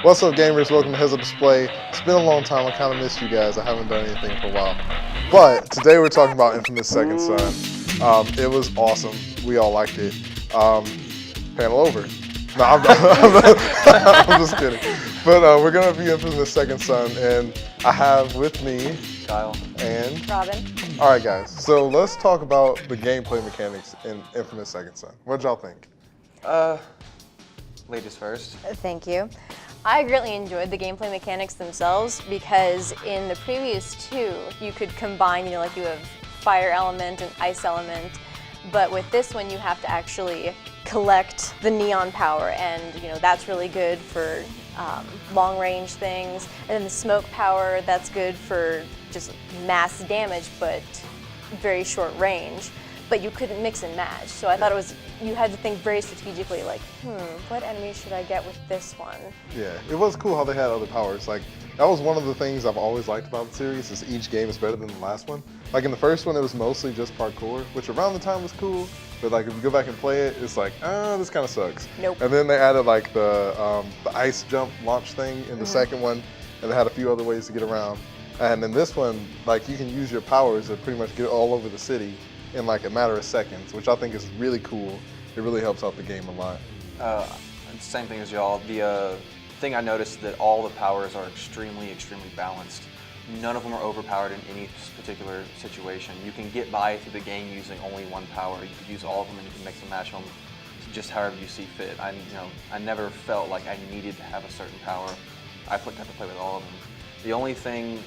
What's up, gamers? Welcome to Heads Up Display. It's been a long time. I kind of missed you guys. I haven't done anything for a while. But today we're talking about Infamous Second Son. It was awesome. We all liked it. Panel over. No, I'm just kidding. But we're going to be Infamous Second Son, and I have with me Kyle and Robin. All right, guys. So let's talk about the gameplay mechanics in Infamous Second Son. What'd y'all think? Ladies first. Thank you. I greatly enjoyed the gameplay mechanics themselves because in the previous two, you could combine, like you have fire element and ice element, but with this one, you have to actually collect the neon power, and that's really good for long range things. And then the smoke power, that's good for just mass damage, but very short range. But you couldn't mix and match. So I thought you had to think very strategically, like, what enemy should I get with this one? Yeah, it was cool how they had other powers. Like, that was one of the things I've always liked about the series, is each game is better than the last one. Like in the first one, it was mostly just parkour, which around the time was cool. But like if you go back and play it, it's like, this kind of sucks. Nope. And then they added like the ice jump launch thing in the second one, and they had a few other ways to get around. And in this one, like you can use your powers to pretty much get all over the city in like a matter of seconds, which I think is really cool. It really helps out the game a lot. Same thing as y'all. The thing I noticed that all the powers are extremely balanced. None of them are overpowered in any particular situation. You can get by through the game using only one power. You could use all of them and you can mix and match them just however you see fit. I never felt like I needed to have a certain power. I got to play with all of them. The only thing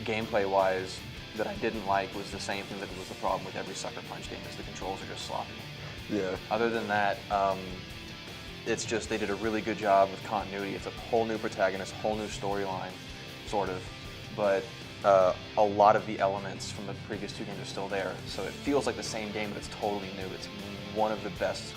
gameplay-wise that I didn't like was the same thing that was the problem with every Sucker Punch game, is the controls are just sloppy. Yeah. Other than that, it's just they did a really good job with continuity. It's a whole new protagonist, whole new storyline, sort of. But a lot of the elements from the previous two games are still there. So it feels like the same game, but it's totally new. It's one of the best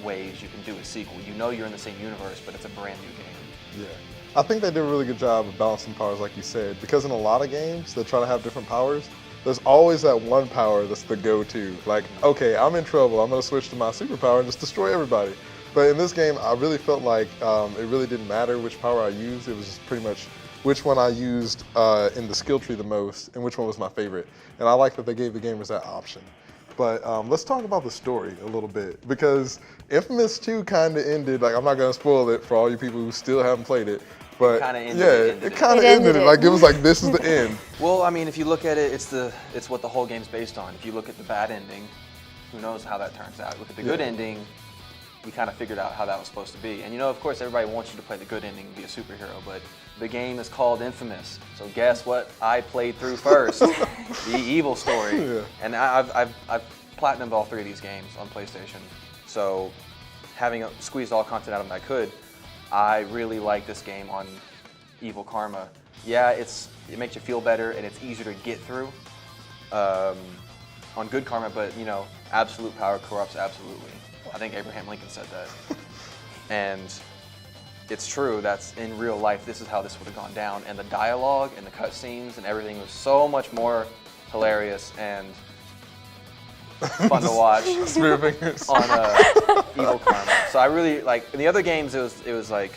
ways you can do a sequel. You're in the same universe, but it's a brand new game. Yeah. I think they did a really good job of balancing powers, like you said, because in a lot of games that try to have different powers, there's always that one power that's the go-to. Like, okay, I'm in trouble, I'm gonna switch to my superpower and just destroy everybody. But in this game, I really felt like it really didn't matter which power I used. It was just pretty much which one I used in the skill tree the most and which one was my favorite. And I like that they gave the gamers that option. But let's talk about the story a little bit, because Infamous 2 kind of ended, like I'm not gonna spoil it for all you people who still haven't played it, but it kind of ended it. Like it was like, this is the end. Well, I mean, if you look at it, it's what the whole game's based on. If you look at the bad ending, who knows how that turns out. Look at the good ending, we kind of figured out how that was supposed to be. And of course, everybody wants you to play the good ending and be a superhero, but the game is called Infamous. So guess what I played through first? The evil story. Yeah. And I've platinumed all three of these games on PlayStation. So having squeezed all content out of them I could, I really like this game on Evil Karma. Yeah, it makes you feel better and it's easier to get through on Good Karma, but absolute power corrupts absolutely. I think Abraham Lincoln said that. And it's true, that's in real life, this is how this would have gone down. And the dialogue and the cutscenes and everything was so much more hilarious and fun to watch on Evil Karma. So I really like, in the other games it was like,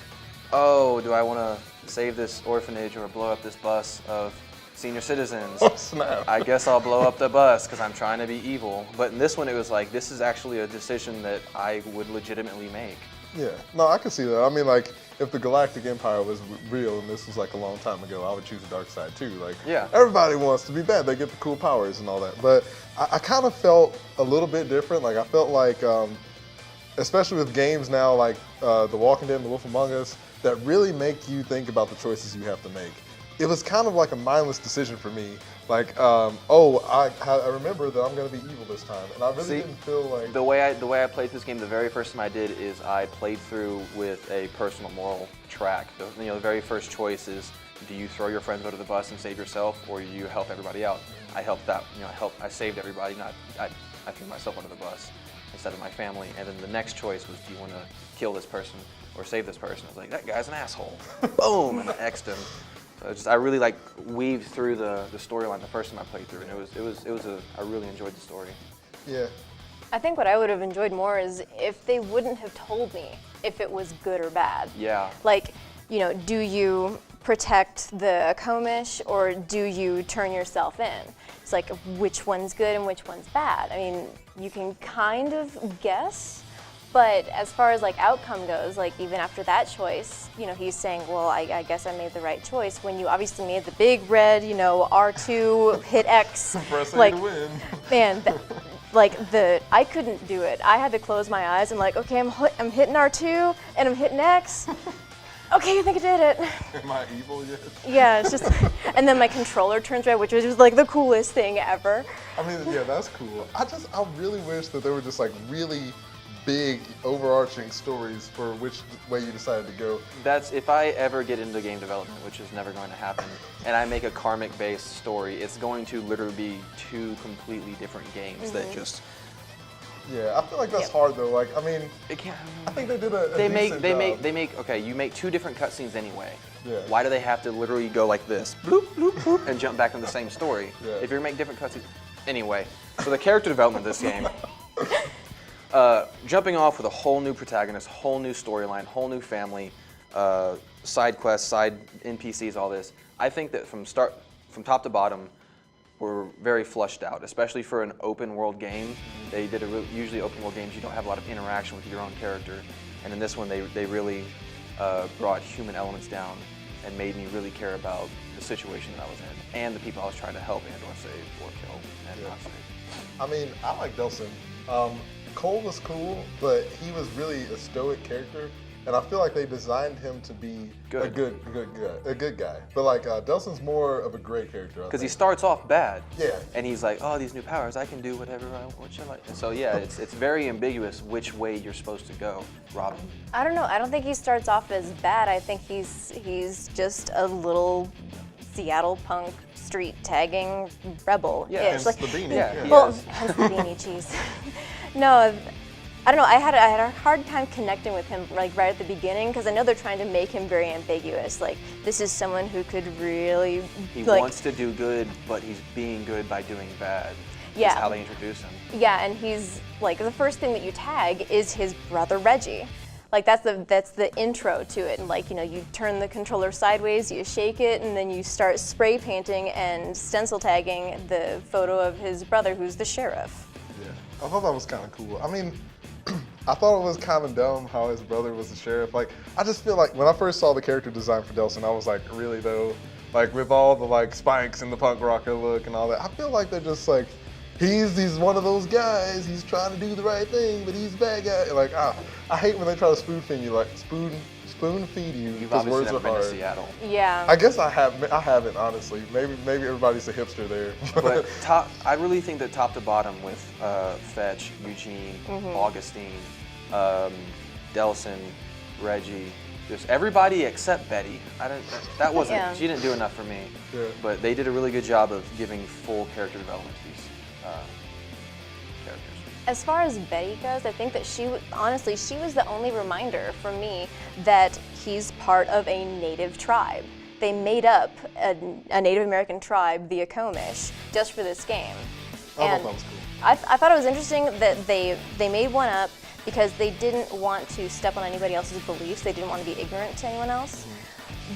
oh, do I want to save this orphanage or blow up this bus of senior citizens? Oh, snap. I guess I'll blow up the bus because I'm trying to be evil. But in this one it was like, this is actually a decision that I would legitimately make. Yeah, no, I can see that. I mean, like, if the Galactic Empire was real and this was like a long time ago, I would choose the dark side too. Like, everybody wants to be bad. They get the cool powers and all that. But I kind of felt a little bit different. Like, I felt like, especially with games now like The Walking Dead and The Wolf Among Us, that really make you think about the choices you have to make. It was kind of like a mindless decision for me. Like, I remember that I'm going to be evil this time, and I really didn't feel like... The way I played this game, the very first time I did is I played through with a personal moral track. The very first choice is, do you throw your friends under the bus and save yourself, or you help everybody out? I helped that. I saved everybody. I threw myself under the bus instead of my family. And then the next choice was, do you want to kill this person or save this person? I was like, that guy's an asshole. Boom, and I X'd him. I really weaved through the storyline the first time I played through, and I really enjoyed the story. Yeah. I think what I would have enjoyed more is if they wouldn't have told me if it was good or bad. Yeah. Like, do you protect the Akomish or do you turn yourself in? It's like which one's good and which one's bad. I mean, you can kind of guess, but as far as like outcome goes, like even after that choice, he's saying, well, I guess I made the right choice when you obviously made the big red, R2 hit X. Press A like, to win. Man, I couldn't do it. I had to close my eyes and like, okay, I'm hitting R2 and I'm hitting X. Okay, I think I did it. Am I evil yet? Yeah, it's just, and then my controller turns red, which was just like the coolest thing ever. I mean, yeah, that's cool. I really wish that there were just like really big overarching stories for which way you decided to go. That's if I ever get into game development, which is never going to happen, and I make a karmic-based story, it's going to literally be two completely different games that just. Yeah, I feel like that's hard though. Like, I mean, It can't. I think they did a They decent job. Okay, you make two different cutscenes anyway. Yeah. Why do they have to literally go like this, bloop, bloop, bloop, and jump back into the same story? Yeah. If you make different cutscenes. Anyway, so the character development of this game, jumping off with a whole new protagonist, whole new storyline, whole new family, side quests, side NPCs, all this. I think that from top to bottom, were very flushed out, especially for an open world game. They did usually open world games, you don't have a lot of interaction with your own character. And in this one, they really brought human elements down and made me really care about the situation that I was in and the people I was trying to help and or save or kill and not save. I mean, I like Delson. Cole was cool, but he was really a stoic character. And I feel like they designed him to be a good guy. But like Delson's more of a gray character. Because he starts off bad. Yeah. And he's like, oh, these new powers, I can do whatever I want. And so yeah, it's very ambiguous which way you're supposed to go, Robin. I don't know. I don't think he starts off as bad. I think he's just a little Seattle punk street tagging rebel. Yeah, hence like, the beanie. Yeah. Well, hence the beanie cheese. No. I don't know. I had a hard time connecting with him like right at the beginning because I know they're trying to make him very ambiguous. Like this is someone who could really. He like, wants to do good, but he's being good by doing bad. Yeah. That's how they introduce him. Yeah, and he's like the first thing that you tag is his brother Reggie. Like that's the intro to it, and like you turn the controller sideways, you shake it, and then you start spray painting and stencil tagging the photo of his brother, who's the sheriff. Yeah, I thought that was kind of cool. I mean, I thought it was kind of dumb how his brother was the sheriff. Like, I just feel like when I first saw the character design for Delson, I was like, really though? Like with all the like spikes and the punk rocker look and all that, I feel like they're just like, he's one of those guys. He's trying to do the right thing, but he's a bad guy. Like, I hate when they try to spoon feed you, like spoon feed you. You've because obviously words never are been hard. to Seattle. Yeah. I guess I haven't honestly. Maybe everybody's a hipster there. But I really think that top to bottom with Fetch, Eugene, Augustine, Delson, Reggie, just everybody except Betty. That wasn't. Yeah. She didn't do enough for me. Yeah. But they did a really good job of giving full character development to these characters. As far as Betty goes, I think that she was the only reminder for me that he's part of a native tribe. They made up a Native American tribe, the Akomish, just for this game. I And thought that was cool. I thought it was interesting that they made one up because they didn't want to step on anybody else's beliefs. They didn't want to be ignorant to anyone else.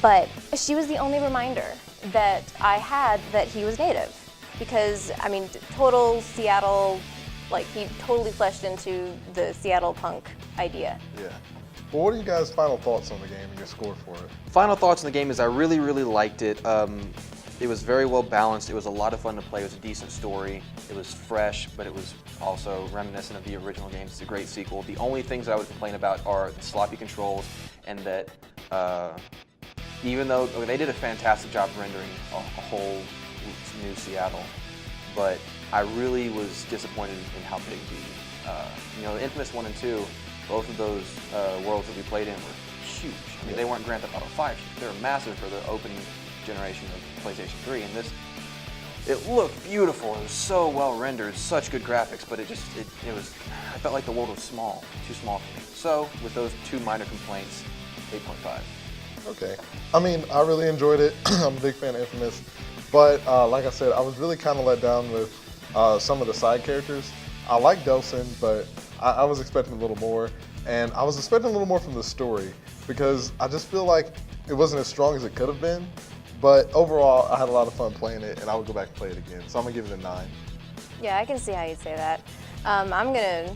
But she was the only reminder that I had that he was native. Because, I mean, total Seattle, like he totally fleshed into the Seattle punk idea. Yeah. Well, what are you guys' final thoughts on the game and your score for it? Final thoughts on the game is I really, really liked it. It was very well balanced. It was a lot of fun to play. It was a decent story. It was fresh, but it was also reminiscent of the original game. It's a great sequel. The only things that I would complain about are the sloppy controls and that even though they did a fantastic job rendering a whole new Seattle, but I really was disappointed in how big the Infamous 1 and 2, both of those worlds that we played in were huge. I mean, they weren't Grand Theft Auto 5. They were massive for the opening generation of PlayStation 3, and it looked beautiful. It was so well rendered, such good graphics, but it was, I felt like the world was small, too small for me. So with those two minor complaints, 8.5. Okay. I mean, I really enjoyed it. I'm a big fan of Infamous. But like I said, I was really kind of let down with some of the side characters. I like Delson, but I was expecting a little more. And I was expecting a little more from the story because I just feel like it wasn't as strong as it could have been. But overall, I had a lot of fun playing it, and I would go back and play it again. So I'm gonna give it a 9. Yeah, I can see how you'd say that. I'm gonna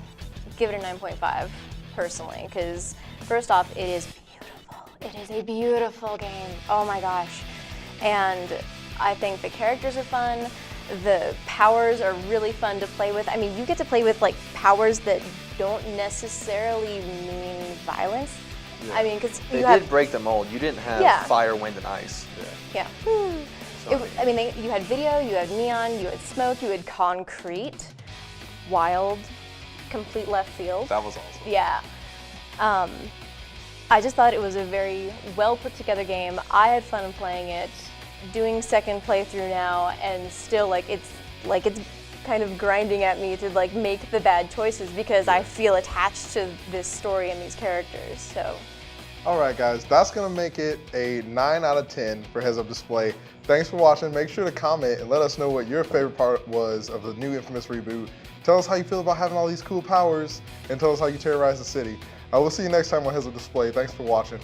give it a 9.5 personally, because first off, it is beautiful. It is a beautiful game. Oh my gosh. And I think the characters are fun. The powers are really fun to play with. I mean, you get to play with like powers that don't necessarily mean violence. Yeah. I mean, because They did break the mold. You didn't have fire, wind, and ice. Yeah. I mean, you had video, you had neon, you had smoke, you had concrete, wild, complete left field. That was awesome. Yeah. I just thought it was a very well put together game. I had fun playing it, doing second playthrough now, and still it's kind of grinding at me to like make the bad choices because I feel attached to this story and these characters. So. All right, guys, that's gonna make it a 9 out of 10 for Heads Up Display. Thanks for watching. Make sure to comment and let us know what your favorite part was of the new Infamous reboot. Tell us how you feel about having all these cool powers, and tell us how you terrorize the city. I will see you next time on Heads Up Display. Thanks for watching.